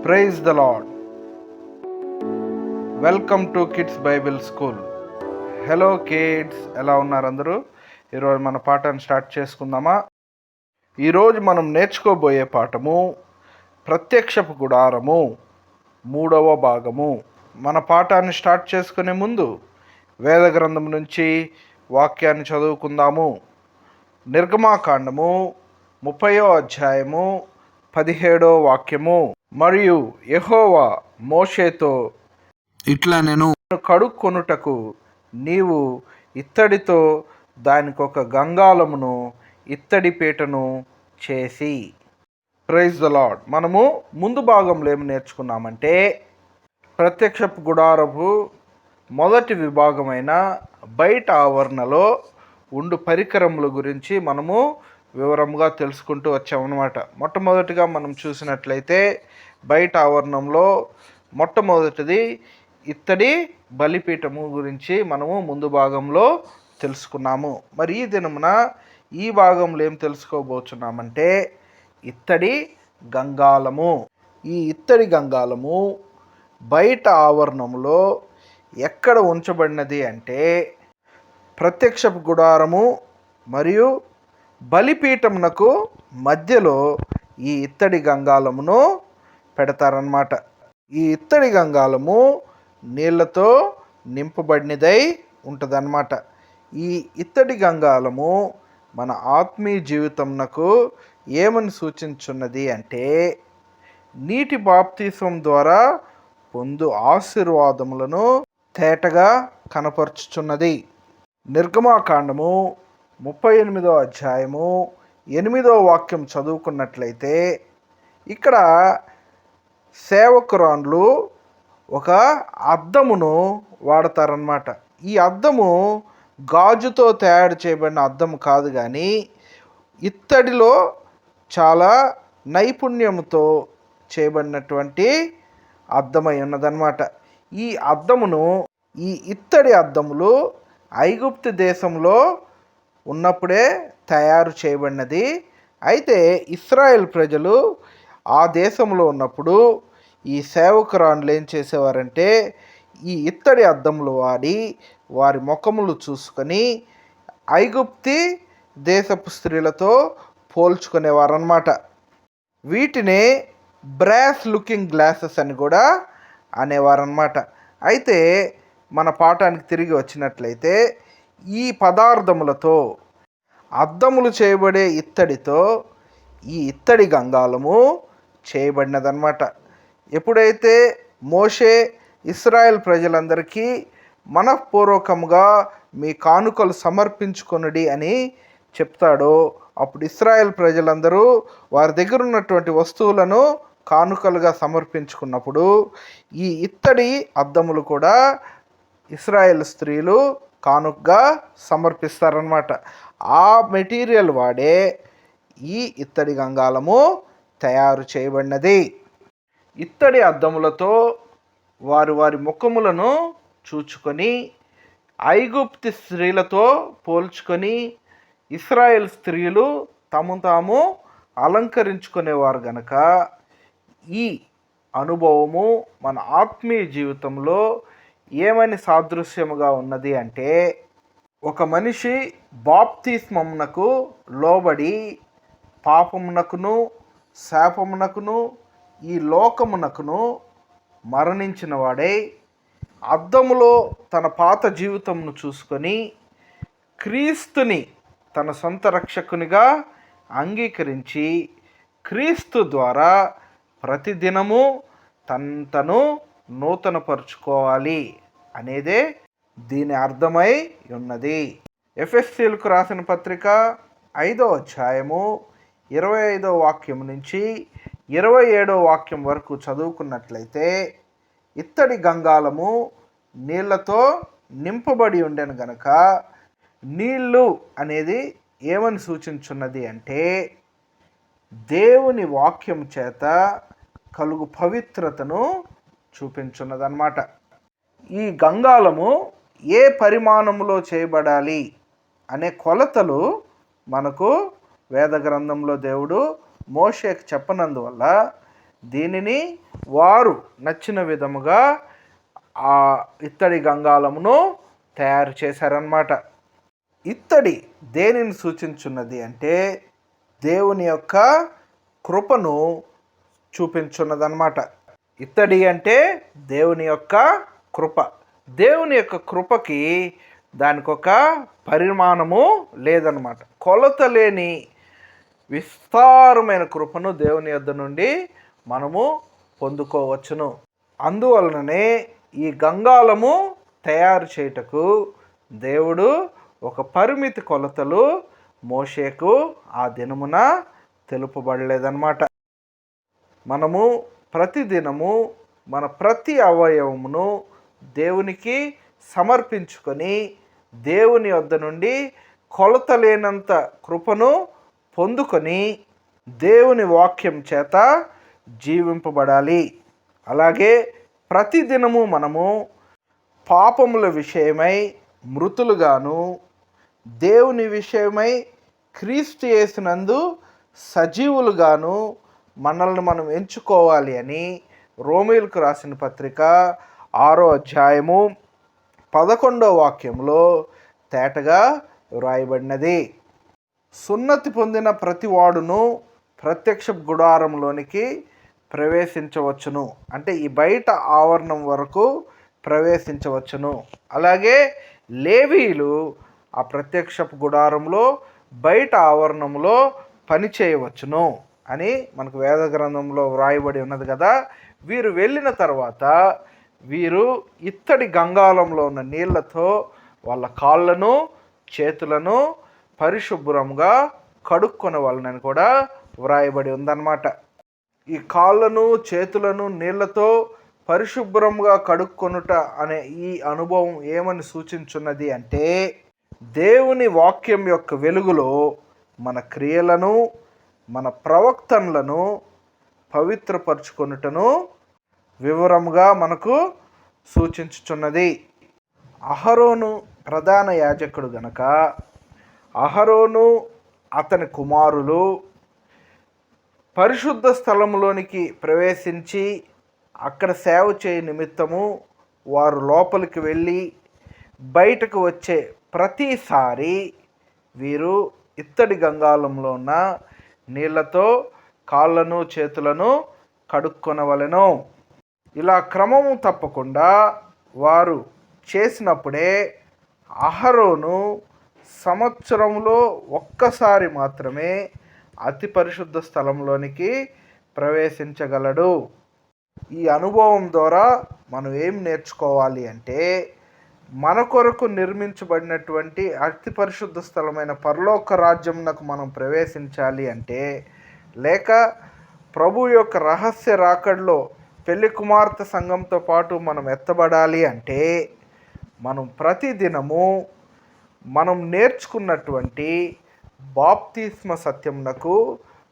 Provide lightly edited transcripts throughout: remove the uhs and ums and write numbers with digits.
Praise the Lord. Welcome to kids Bible school. Hello kids, ఎలా ఉన్నారు అందరూ? ఈరోజు మన పాఠాన్ని స్టార్ట్ చేసుకుందామా? ఈరోజు మనం నేర్చుకోబోయే పాఠము ప్రత్యక్షపు గుడారము 3వ భాగము. మన పాఠాన్ని స్టార్ట్ చేసుకునే ముందు వేద గ్రంథం నుంచి వాక్యాన్ని చదువుకుందాము. నిర్గమాకాండము 30వ అధ్యాయము 17వ వాక్యము. మరియు యెహోవా మోషేతో, ఇట్లా నేను కడుక్కొనుటకు నీవు ఇత్తడితో దానికొక గంగాళమును ఇత్తడి పీటను చేసి. Praise the Lord. మనము ముందు భాగంలో ఏమి నేర్చుకున్నామంటే ప్రత్యక్షపు గుడారపు మొదటి విభాగమైన బయట ఆవరణలో ఉండు పరికరముల గురించి మనము వివరంగా తెలుసుకుంటూ వచ్చామన్నమాట. మొట్టమొదటిగా మనం చూసినట్లయితే బయట ఆవరణంలో మొట్టమొదటిది ఇత్తడి బలిపీఠము గురించి మనము ముందు భాగంలో తెలుసుకున్నాము. మరి ఈ దినమున ఈ భాగంలో ఏం తెలుసుకోబోతున్నామంటే ఇత్తడి గంగాళము. ఈ ఇత్తడి గంగాళము బయట ఆవరణంలో ఎక్కడ ఉంచబడినది అంటే ప్రత్యక్షపు గుడారము మరియు బలిపీఠమునకు మధ్యలో ఈ ఇత్తడి గంగాళమును పెడతారన్నమాట. ఈ ఇత్తడి గంగాళము నీళ్లతో నింపబడినదై ఉంటుందన్నమాట. ఈ ఇత్తడి గంగాళము మన ఆత్మీయ జీవితంనకు ఏమని సూచించున్నది అంటే నీటి బాప్తిస్మం ద్వారా పొందు ఆశీర్వాదములను తేటగా కనపరుచుచున్నది. నిర్గమాకాండము 38వ అధ్యాయము 8వ వాక్యం చదువుకున్నట్లయితే ఇక్కడ సేవకురాండ్లు ఒక అద్దమును వాడతారన్నమాట. ఈ అద్దము గాజుతో తయారు చేయబడిన అద్దము కాదు, కానీ ఇత్తడిలో చాలా నైపుణ్యంతో చేయబడినటువంటి అద్దమై ఉన్నదన్నమాట. ఈ అద్దమును, ఈ ఇత్తడి అద్దములు ఐగుప్తు దేశంలో ఉన్నప్పుడే తయారు చేయబడినది. అయితే ఇశ్రాయేల్ ప్రజలు ఆ దేశంలో ఉన్నప్పుడు ఈ సేవకురాండ్లు ఏం చేసేవారంటే ఈ ఇత్తడి అద్దములు వాడి వారి ముఖములు చూసుకొని ఐగుప్తి దేశపు స్త్రీలతో పోల్చుకునేవారన్నమాట. వీటినే బ్రాస్ లుకింగ్ గ్లాసెస్ అని కూడా అనేవారన్నమాట. అయితే మన పాఠానికి తిరిగి వచ్చినట్లయితే ఈ పదార్థములతో అద్దములు చేయబడే ఇత్తడితో ఈ ఇత్తడి గంగాళము చేయబడినదన్నమాట. ఎప్పుడైతే మోషే ఇశ్రాయేల్ ప్రజలందరికీ మనఃపూర్వకంగా మీ కానుకలు సమర్పించుకొనుడి అని చెప్తాడో అప్పుడు ఇశ్రాయేల్ ప్రజలందరూ వారి దగ్గర ఉన్నటువంటి వస్తువులను కానుకలుగా సమర్పించుకున్నప్పుడు ఈ ఇత్తడి అద్దములు కూడా ఇశ్రాయేల్ స్త్రీలు కానుకగా సమర్పిస్తారన్నమాట. ఆ మెటీరియల్ వాడే ఈ ఇత్తడి గంగాళము తయారు చేయబడినది. ఇత్తడి అద్దములతో వారి వారి ముఖములను చూచుకొని ఐగుప్తి స్త్రీలతో పోల్చుకొని ఇశ్రాయేల్ స్త్రీలు తాము అలంకరించుకునేవారు గనక ఈ అనుభవము మన ఆత్మీయ జీవితంలో ఏమని సాదృశ్యముగా ఉన్నది అంటే ఒక మనిషి బాప్తిస్మమునకు లోబడి పాపమునకును శాపమునకును ఈ లోకమునకును మరణించిన వాడై అద్దములో తన పాత జీవితంను చూసుకొని క్రీస్తుని తన సొంత రక్షకునిగా అంగీకరించి క్రీస్తు ద్వారా ప్రతిదినము తను నూతనపరుచుకోవాలి అనేదే దీని అర్థమై ఉన్నది. ఎఫెసీయులకు రాసిన పత్రిక 5వ అధ్యాయము 25వ వాక్యం నుంచి 27వ వాక్యం వరకు చదువుకున్నట్లయితే ఇత్తడి గంగాళము నీళ్లతో నింపబడి ఉండెను గనక నీళ్ళు అనేది ఏమని సూచించున్నది అంటే దేవుని వాక్యం చేత కలుగు పవిత్రతను చూపించున్నదన్నమాట. ఈ గంగాళము ఏ పరిమాణంలో చేయబడాలి అనే కొలతలు మనకు వేద గ్రంథంలో దేవుడు మోషేకి చెప్పనందువల్ల దీనిని వారు నచ్చిన విధముగా ఆ ఇత్తడి గంగాళమును తయారు చేశారన్నమాట. ఇత్తడి దేనిని సూచించున్నది అంటే దేవుని యొక్క కృపను చూపించున్నదన్నమాట. ఇత్తడి అంటే దేవుని యొక్క కృప. దేవుని యొక్క కృపకి దానికి ఒక పరిమాణము లేదన్నమాట. కొలత లేని విస్తారమైన కృపను దేవుని యొద్ద నుండి మనము పొందుకోవచ్చును. అందువలననే ఈ గంగాళము తయారు చేయుటకు దేవుడు ఒక పరిమితి కొలతలు మోషేకు ఆ దినమున తెలుపబడలేదన్నమాట. మనము ప్రతిదినము మన ప్రతి అవయవమును దేవునికి సమర్పించుకొని దేవుని వద్ద నుండి కొలత లేనంత కృపను పొందుకొని దేవుని వాక్యం చేత జీవింపబడాలి. అలాగే ప్రతిదినము మనము పాపముల విషయమై మృతులుగాను దేవుని విషయమై క్రీస్తు యేసునందు సజీవులుగాను మనల్ని మనం ఎంచుకోవాలి అని రోమీయులకు రాసిన పత్రిక 6వ అధ్యాయము 11వ వాక్యంలో తేటగా వ్రాయబడినది. సున్నతి పొందిన ప్రతివాడును ప్రత్యక్ష గుడారంలోనికి ప్రవేశించవచ్చును. అంటే ఈ బయట ఆవరణం వరకు ప్రవేశించవచ్చును. అలాగే లేవీయులు ఆ ప్రత్యక్ష గుడారంలో బయట ఆవరణంలో పని చేయవచ్చును అని మనకు వేద గ్రంథంలో వ్రాయబడి ఉన్నది కదా. వీరు వెళ్ళిన తర్వాత వీరు ఇత్తడి గంగాళంలో ఉన్న నీళ్లతో వాళ్ళ కాళ్ళను చేతులను పరిశుభ్రంగా కడుక్కొనవలనని కూడా వ్రాయబడి ఉందన్నమాట. ఈ కాళ్ళను చేతులను నీళ్లతో పరిశుభ్రంగా కడుక్కొనుట అనే ఈ అనుభవం ఏమని సూచించున్నది అంటే దేవుని వాక్యం యొక్క వెలుగులో మన క్రియలను మన ప్రవర్తనలను పవిత్రపరచుకొనుటను వివరముగా మనకు సూచించుచున్నది. అహరోను ప్రధాన యాజకుడు గనక అహరోను అతని కుమారులు పరిశుద్ధ స్థలములోనికి ప్రవేశించి అక్కడ సేవ చేయ నిమిత్తము వారు లోపలికి వెళ్ళి బయటకు వచ్చే ప్రతిసారి వీరు ఇత్తడి గంగాళంలో ఉన్న నీళ్లతో కాళ్ళను చేతులను కడుక్కొనవలెను. ఇలా క్రమము తప్పకుండా వారు చేసినప్పుడే అహరోను సంవత్సరంలో ఒక్కసారి మాత్రమే అతి పరిశుద్ధ స్థలంలోనికి ప్రవేశించగలడు. ఈ అనుభవం ద్వారా మనం ఏం నేర్చుకోవాలి అంటే మన కొరకు నిర్మించబడినటువంటి అతి పరిశుద్ధ స్థలమైన పరలోక రాజ్యమునకు మనం ప్రవేశించాలి అంటే, లేక ప్రభు యొక్క రహస్య రాకడలో పెళ్లి కుమార్తె సంఘంతో పాటు మనం ఎత్తబడాలి అంటే మనం ప్రతిదినము మనం నేర్చుకున్నటువంటి బాప్తిస్మ సత్యమునకు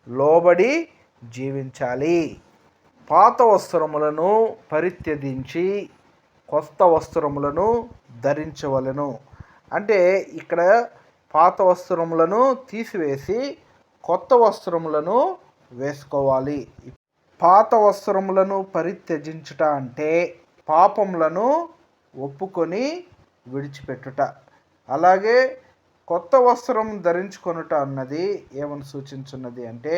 లోబడి జీవించాలి. పాత వస్త్రములను పరిత్యజించి కొత్త వస్త్రములను ధరించవలెను. అంటే ఇక్కడ పాత వస్త్రములను తీసివేసి కొత్త వస్త్రములను వేసుకోవాలి. పాత వస్త్రములను పరిత్యజించుట అంటే పాపములను ఒప్పుకొని విడిచిపెట్టుట. అలాగే కొత్త వస్త్రం ధరించుకొనుట అన్నది ఏమని సూచించున్నది అంటే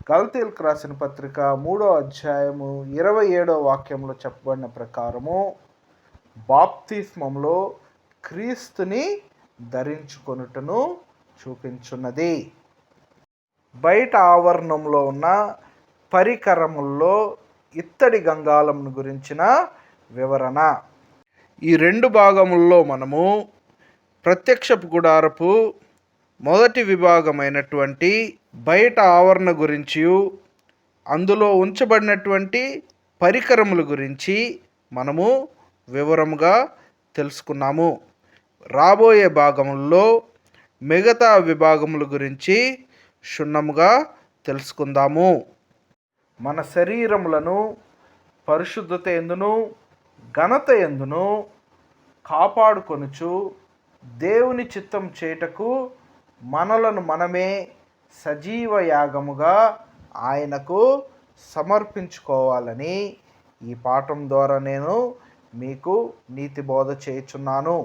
గలతీయులకు రాసిన పత్రిక 3వ అధ్యాయము 27వ వాక్యంలో చెప్పబడిన ప్రకారము బాప్తిస్మంలో క్రీస్తుని ధరించుకొనుటను చూపించున్నది. బయట ఆవరణంలో ఉన్న పరికరముల్లో ఇత్తడి గంగాళంను గురించిన వివరణ. ఈ రెండు భాగముల్లో మనము ప్రత్యక్షపు గుడారపు మొదటి విభాగమైనటువంటి బయట ఆవరణ గురించి, అందులో ఉంచబడినటువంటి పరికరముల గురించి మనము వివరముగా తెలుసుకున్నాము. రాబోయే భాగముల్లో మిగతా విభాగముల గురించి క్షుణ్ణముగా తెలుసుకుందాము. మన శరీరములను పరిశుద్ధత యందును ఘనత యందును కాపాడుకొనుచు దేవుని చిత్తం చేయుటకు మనలను మనమే సజీవ యాగముగా ఆయనకు సమర్పించుకోవాలని ఈ పాఠం ద్వారా నేను మీకు నీతి బోధ చేయుచున్నాను.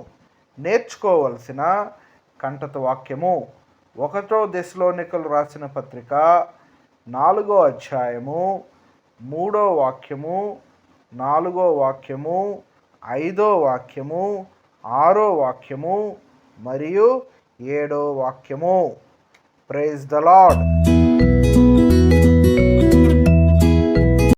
నేర్చుకోవలసిన కంటత వాక్యము 1 దెస్సలోనికలు రాసిన పత్రిక 4వ అధ్యాయము 3వ వాక్యము, 4వ వాక్యము, 5వ వాక్యము, 6వ వాక్యము మరియు 7వ వాక్యము. Praise the lord.